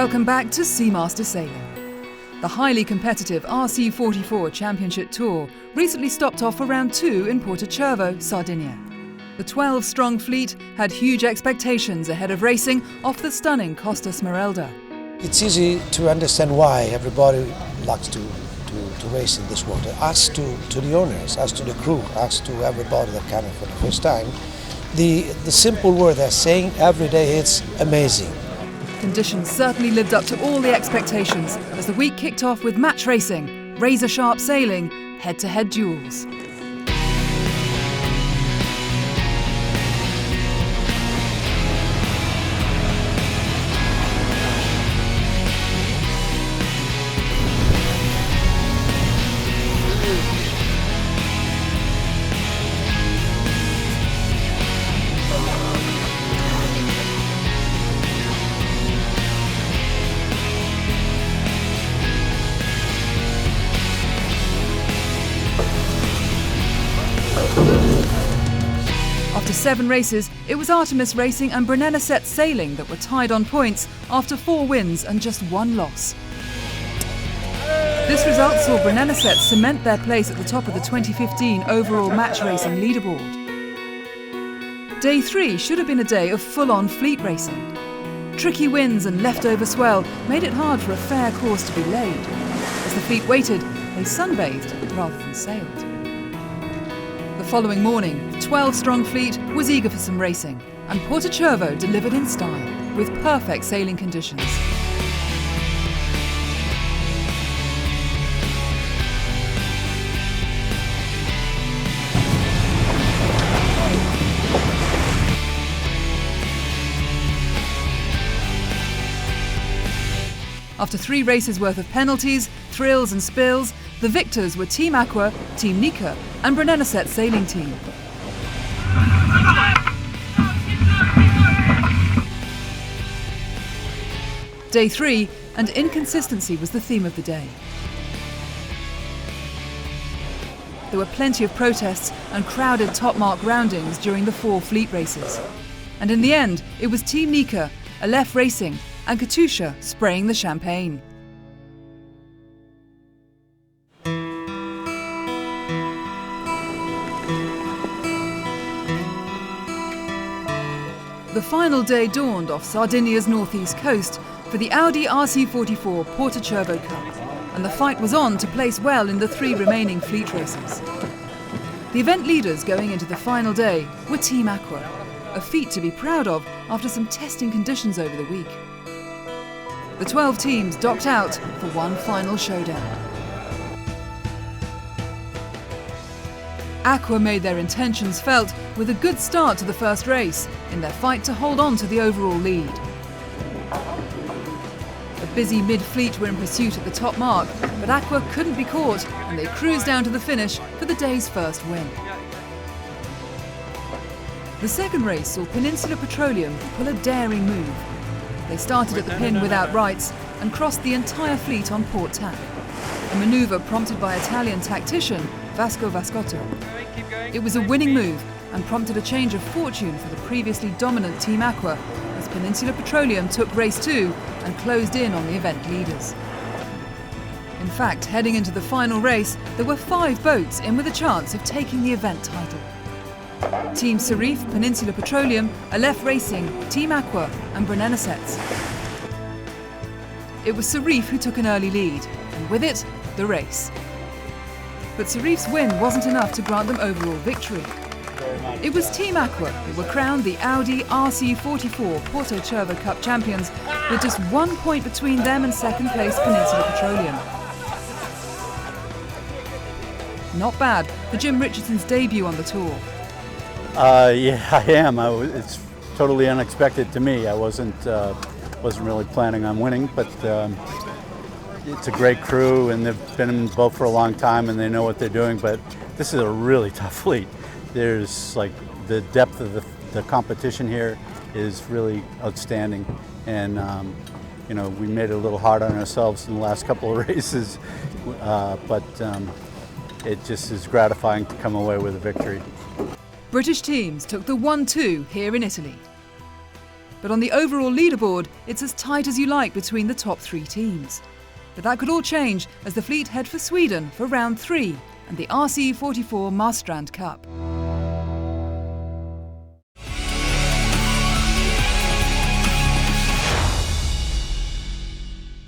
Welcome back to Seamaster Sailing. The highly competitive RC44 Championship Tour recently stopped off for round 2 in Porto Cervo, Sardinia. The 12-strong fleet had huge expectations ahead of racing off the stunning Costa Smeralda. It's easy to understand why everybody likes to race in this water. Us to the owners, us to the crew, us to everybody that came for the first time. The simple word they're saying every day, it's amazing. Conditions certainly lived up to all the expectations as the week kicked off with match racing, razor-sharp sailing, head-to-head duels. After 7 races, it was Artemis Racing and Seamaster Sailing that were tied on points after 4 wins and just 1 loss. This result saw Seamaster cement their place at the top of the 2015 overall match racing leaderboard. Day 3 should have been a day of full-on fleet racing. Tricky winds and leftover swell made it hard for a fair course to be laid. As the fleet waited, they sunbathed rather than sailed. The following morning, the 12-strong fleet was eager for some racing, and Porto Cervo delivered in style, with perfect sailing conditions. After 3 races worth of penalties, thrills and spills, the victors were Team Aqua, Team Nika and Seamaster Sailing Team. Day 3, and inconsistency was the theme of the day. There were plenty of protests and crowded top-mark roundings during the 4 fleet races. And in the end, it was Team Nika, Aleph Racing and Katusha spraying the champagne. The final day dawned off Sardinia's northeast coast for the Audi RC44 Porto Cervo Cup, and the fight was on to place well in the 3 remaining fleet races. The event leaders going into the final day were Team Aqua, a feat to be proud of after some testing conditions over the week. The 12 teams docked out for one final showdown. Aqua made their intentions felt with a good start to the first race in their fight to hold on to the overall lead. The busy mid-fleet were in pursuit at the top mark, but Aqua couldn't be caught and they cruised down to the finish for the day's first win. The second race saw Peninsula Petroleum pull a daring move. They started at the pin without rights and crossed the entire fleet on port tack, a manoeuvre prompted by Italian tactician Vasco Vascotto. It was a winning move and prompted a change of fortune for the previously dominant Team Aqua as Peninsula Petroleum took race 2 and closed in on the event leaders. In fact, heading into the final race, there were 5 boats in with a chance of taking the event title. Team Serif, Peninsula Petroleum, Aleph Racing, Team Aqua and Seamaster. It was Serif who took an early lead, and with it, the race. But Serif's win wasn't enough to grant them overall victory. It was Team Aqua who were crowned the Audi RC44 Porto Cervo Cup champions with just 1 point between them and second place Peninsula Petroleum. Not bad for Jim Richardson's debut on the tour. Yeah, I am. It's totally unexpected to me. I wasn't really planning on winning, but it's a great crew, and they've been in the boat for a long time, and they know what they're doing. But this is a really tough fleet. There's like the depth of the competition here is really outstanding, and you know, we made it a little hard on ourselves in the last couple of races, but it just is gratifying to come away with a victory. British teams took the 1-2 here in Italy. But on the overall leaderboard, it's as tight as you like between the top 3 teams. But that could all change as the fleet head for Sweden for round 3 and the RC44 Marstrand Cup.